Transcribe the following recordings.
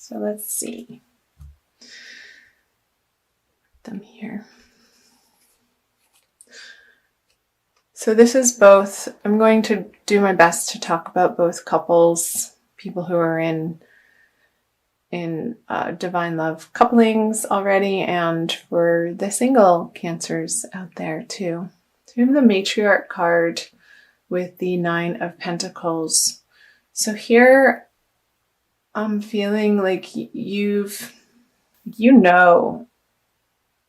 So let's see them here. So this is both, I'm going to do my best to talk about both couples, people who are in divine love couplings already, and for the single Cancers out there too. So we have the Matriarch card with the Nine of Pentacles. So here I'm feeling like you know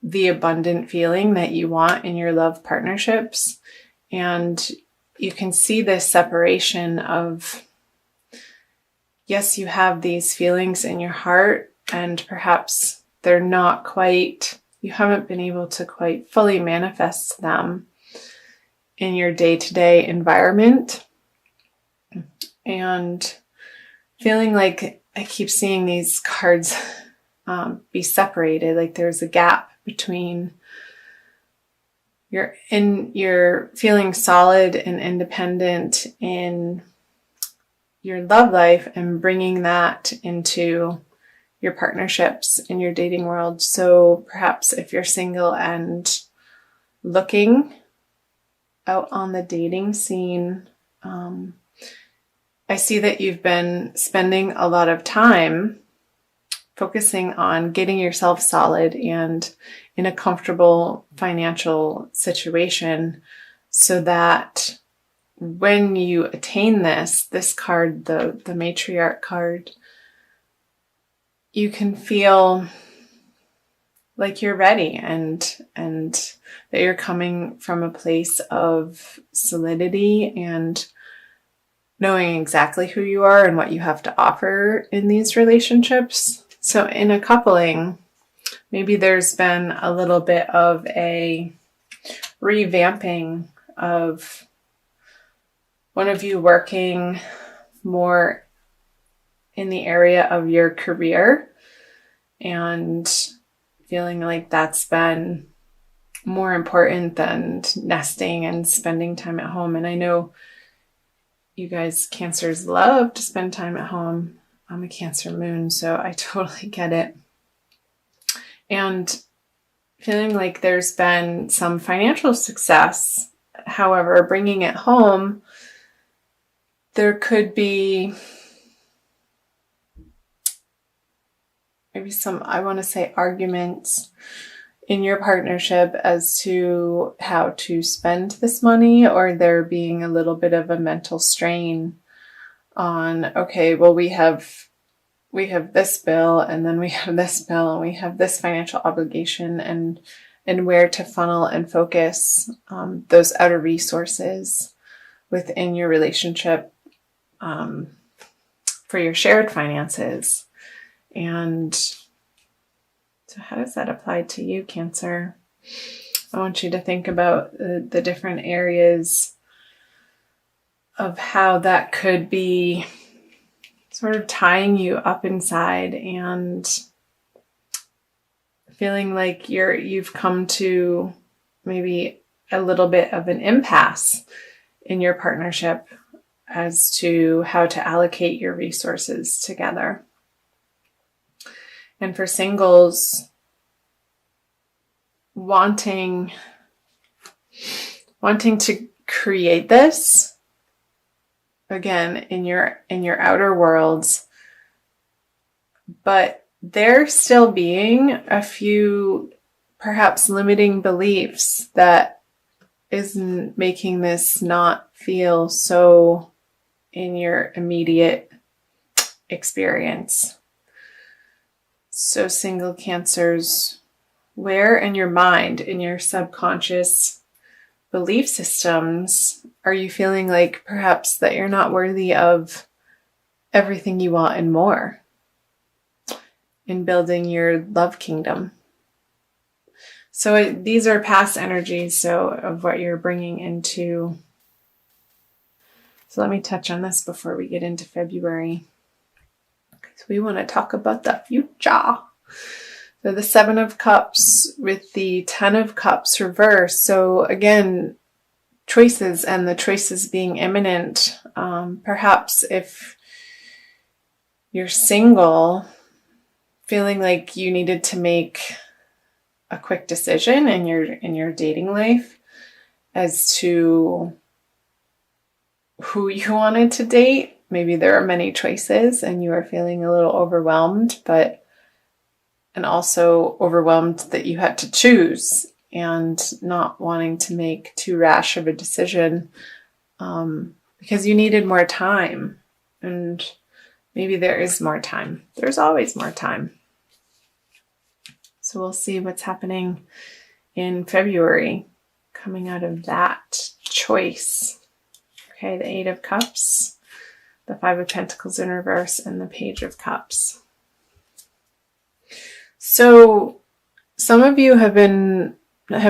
the abundant feeling that you want in your love partnerships, and you can see this separation of, yes, you have these feelings in your heart, and perhaps they're not quite, you haven't been able to quite fully manifest them in your day-to-day environment. And feeling like I keep seeing these cards be separated, like there's a gap between you're feeling solid and independent in your love life and bringing that into your partnerships in your dating world. So perhaps if you're single and looking out on the dating scene, I see that you've been spending a lot of time focusing on getting yourself solid and in a comfortable financial situation, so that when you attain this card, the Matriarch card, you can feel like you're ready and that you're coming from a place of solidity and knowing exactly who you are and what you have to offer in these relationships. So in a coupling, maybe there's been a little bit of a revamping of one of you working more in the area of your career and feeling like that's been more important than nesting and spending time at home. And I know you guys Cancers love to spend time at home. I'm a Cancer moon, so I totally get it. And feeling like there's been some financial success. However, bringing it home, there could be maybe some, I want to say, arguments in your partnership as to how to spend this money, or there being a little bit of a mental strain on, okay, well, we have this bill, and then we have this bill, and we have this financial obligation, and where to funnel and focus those outer resources within your relationship for your shared finances. And so how does that apply to you, Cancer? I want you to think about the different areas of how that could be sort of tying you up inside and feeling like you've come to maybe a little bit of an impasse in your partnership as to how to allocate your resources together. And for singles, wanting to create this again in your outer worlds, but there still being a few perhaps limiting beliefs that isn't making this not feel so in your immediate experience. So single Cancers, where in your mind, in your subconscious belief systems, are you feeling like perhaps that you're not worthy of everything you want and more in building your love kingdom? So these are past energies, so of what you're bringing into. So let me touch on this before we get into February. So we want to talk about the future. So the Seven of Cups with the Ten of Cups reversed. So again, choices, and the choices being imminent. Perhaps if you're single, feeling like you needed to make a quick decision in your dating life as to who you wanted to date. Maybe there are many choices and you are feeling a little overwhelmed, and also overwhelmed that you had to choose and not wanting to make too rash of a decision because you needed more time. And maybe there is more time. There's always more time. So we'll see what's happening in February coming out of that choice. Okay, the Eight of Cups, the Five of Pentacles in reverse, and the Page of Cups. So some of you have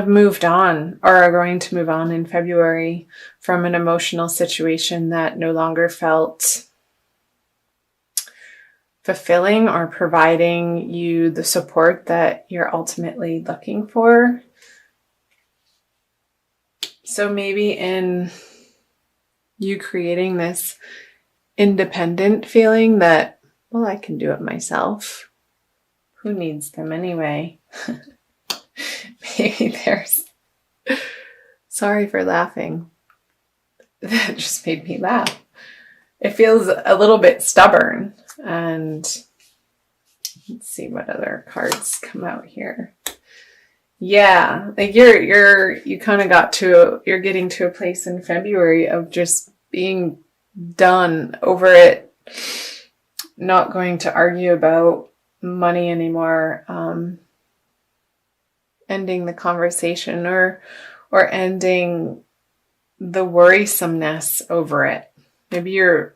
moved on or are going to move on in February from an emotional situation that no longer felt fulfilling or providing you the support that you're ultimately looking for. So maybe in you creating this independent feeling that, well, I can do it myself. Who needs them anyway? Maybe there's... Sorry for laughing. That just made me laugh. It feels a little bit stubborn. And let's see what other cards come out here. Yeah, like you kind of you're getting to a place in February of just being done over it, not going to argue about money anymore, ending the conversation or ending the worrisomeness over it. Maybe you're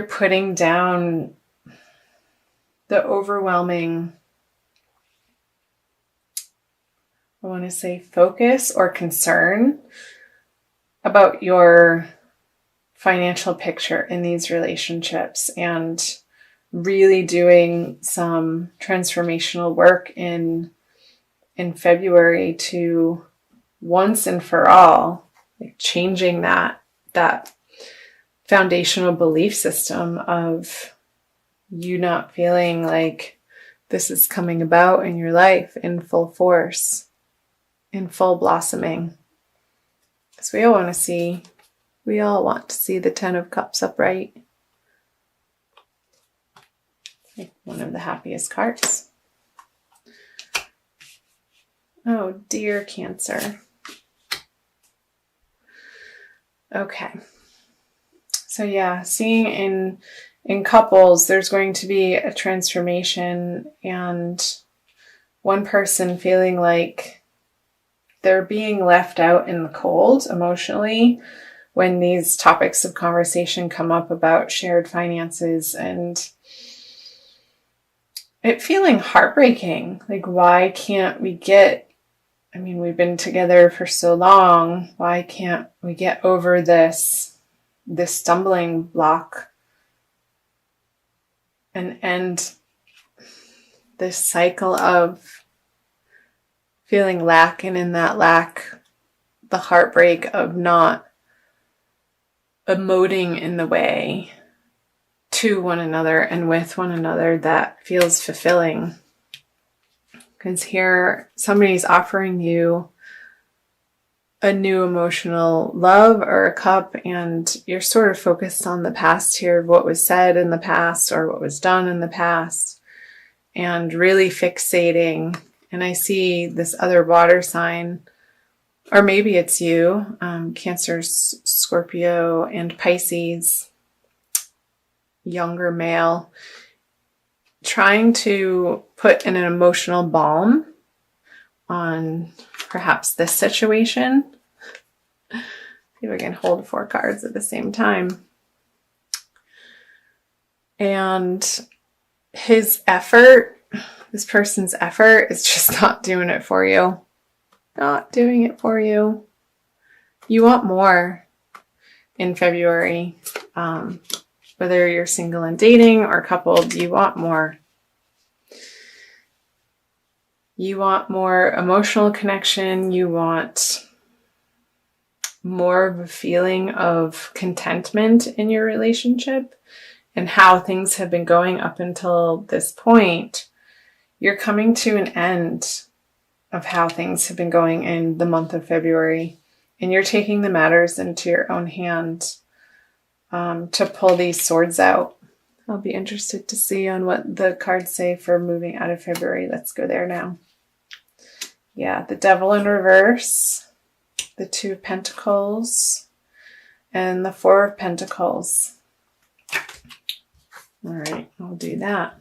putting down the overwhelming, I want to say, focus or concern about your financial picture in these relationships and really doing some transformational work in February to once and for all, like changing that foundational belief system of you not feeling like this is coming about in your life in full force, in full blossoming. Because we all want to see the Ten of Cups upright. One of the happiest cards. Oh, dear Cancer. Okay. So yeah, seeing in couples, there's going to be a transformation and one person feeling like they're being left out in the cold emotionally when these topics of conversation come up about shared finances, and it feeling heartbreaking. Like, why can't we we've been together for so long. Why can't we get over this stumbling block and end this cycle of feeling lack, and in that lack, the heartbreak of not emoting in the way to one another and with one another that feels fulfilling. Because here, somebody's offering you a new emotional love or a cup, and you're sort of focused on the past here, what was said in the past or what was done in the past, and really fixating. And I see this other water sign, or maybe it's you, Cancer, Scorpio, and Pisces, younger male, trying to put in an emotional balm on perhaps this situation. See if I can hold 4 cards at the same time. And this person's effort is just not doing it for you. Not doing it for you. You want more in February. Whether you're single and dating or coupled, you want more. You want more emotional connection. You want more of a feeling of contentment in your relationship. and how things have been going up until this point, you're coming to an end of how things have been going in the month of February. And you're taking the matters into your own hand to pull these swords out. I'll be interested to see on what the cards say for moving out of February. Let's go there now. Yeah, the Devil in reverse, the Two of Pentacles, and the Four of Pentacles. All right, I'll do that.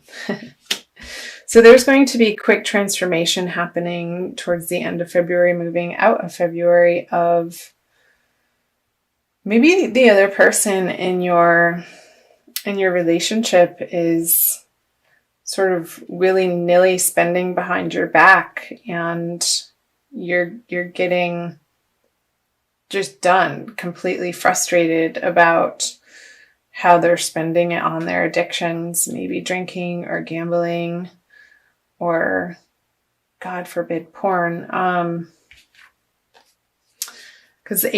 So there's going to be quick transformation happening towards the end of February, moving out of February, of maybe the other person in your relationship is sort of willy-nilly spending behind your back, and you're getting just done, completely frustrated about how they're spending it on their addictions, maybe drinking or gambling, or God forbid, porn. Because the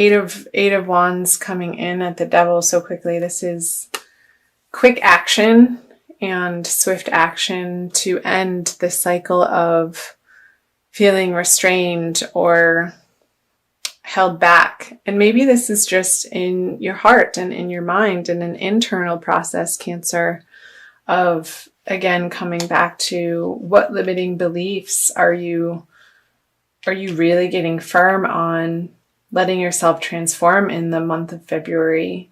Eight of Wands coming in at the Devil so quickly. This is quick action and swift action to end the cycle of feeling restrained or held back. And maybe this is just in your heart and in your mind, and an internal process, Cancer, of again coming back to what limiting beliefs are you really getting firm on letting yourself transform in the month of February,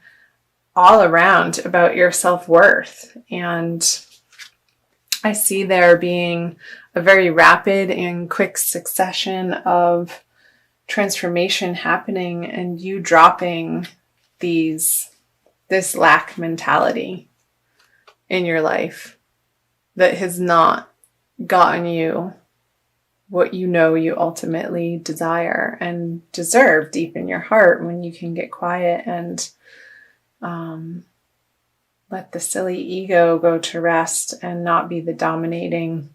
all around about your self-worth. And I see there being a very rapid and quick succession of transformation happening, and you dropping this lack mentality in your life that has not gotten you what you know you ultimately desire and deserve deep in your heart, when you can get quiet and let the silly ego go to rest and not be the dominating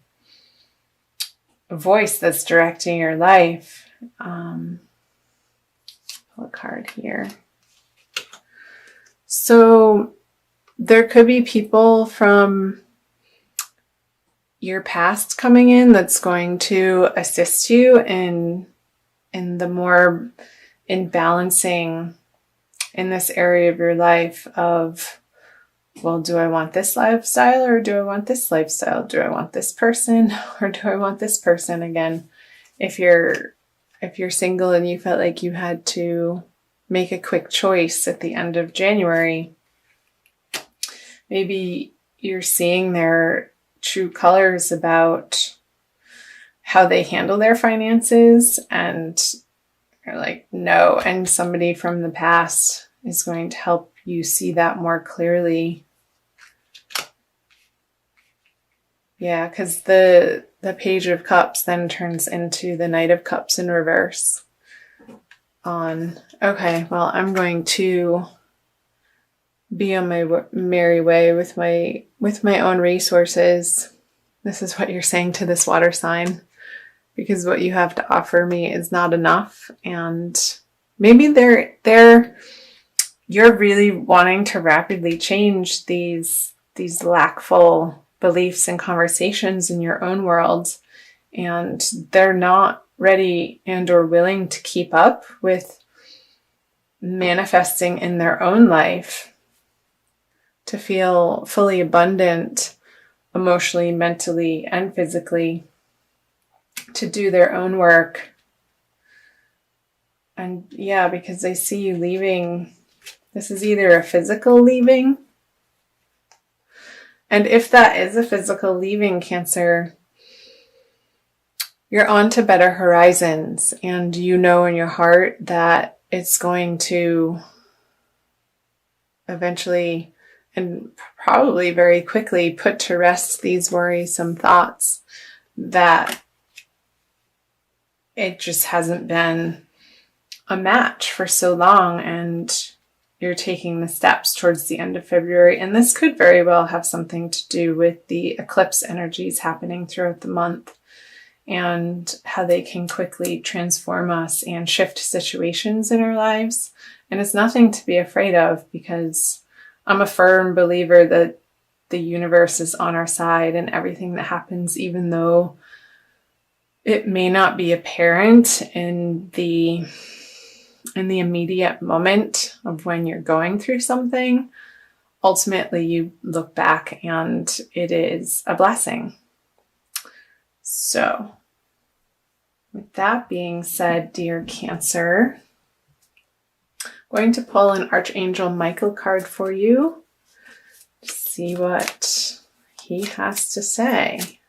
voice that's directing your life. Pull a card here. So there could be people from your past coming in that's going to assist you in balancing in this area of your life of, well, do I want this lifestyle or do I want this lifestyle? Do I want this person or do I want this person? Again, if you're single and you felt like you had to make a quick choice at the end of January, maybe you're seeing their true colors about how they handle their finances, and you're like, no. And somebody from the past is going to help you see that more clearly. Yeah, because the Page of Cups then turns into the Knight of Cups in reverse. Okay, well, I'm going to be on my merry way with my own resources. This is what you're saying to this water sign, because what you have to offer me is not enough. And maybe you're really wanting to rapidly change these lackful beliefs and conversations in your own world, and they're not ready and or willing to keep up with manifesting in their own life to feel fully abundant emotionally, mentally, and physically, to do their own work. And yeah, because I see you leaving. This is either a physical leaving, and if that is a physical leaving, Cancer, you're on to better horizons, and you know in your heart that it's going to eventually and probably very quickly put to rest these worrisome thoughts that it just hasn't been a match for so long, and you're taking the steps towards the end of February. And this could very well have something to do with the eclipse energies happening throughout the month, and how they can quickly transform us and shift situations in our lives. And it's nothing to be afraid of, because I'm a firm believer that the universe is on our side, and everything that happens, even though it may not be apparent in the immediate moment of when you're going through something, ultimately you look back and it is a blessing. So, with that being said, dear Cancer, I'm going to pull an Archangel Michael card for you to see what he has to say.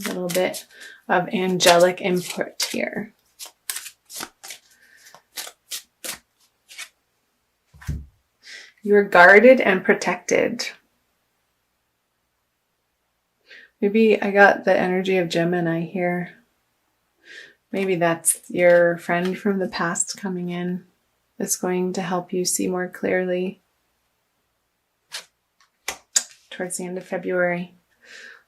A little bit of angelic input here. You are guarded and protected. Maybe I got the energy of Gemini here. Maybe that's your friend from the past coming in. That's going to help you see more clearly towards the end of February.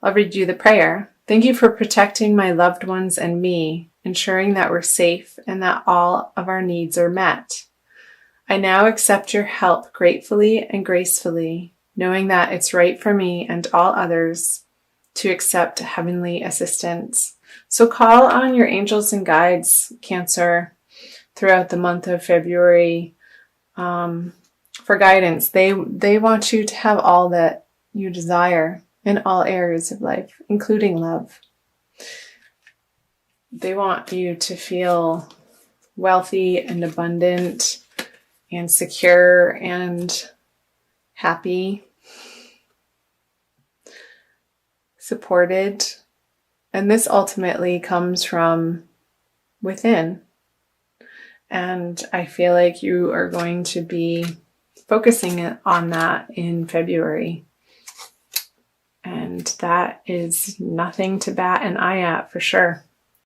I'll read you the prayer. Thank you for protecting my loved ones and me, ensuring that we're safe and that all of our needs are met. I now accept your help gratefully and gracefully, knowing that it's right for me and all others to accept heavenly assistance. So call on your angels and guides, Cancer, throughout the month of February for guidance. They want you to have all that you desire in all areas of life, including love. They want you to feel wealthy and abundant and secure and happy, supported. And this ultimately comes from within. And I feel like you are going to be focusing on that in February. And that is nothing to bat an eye at for sure.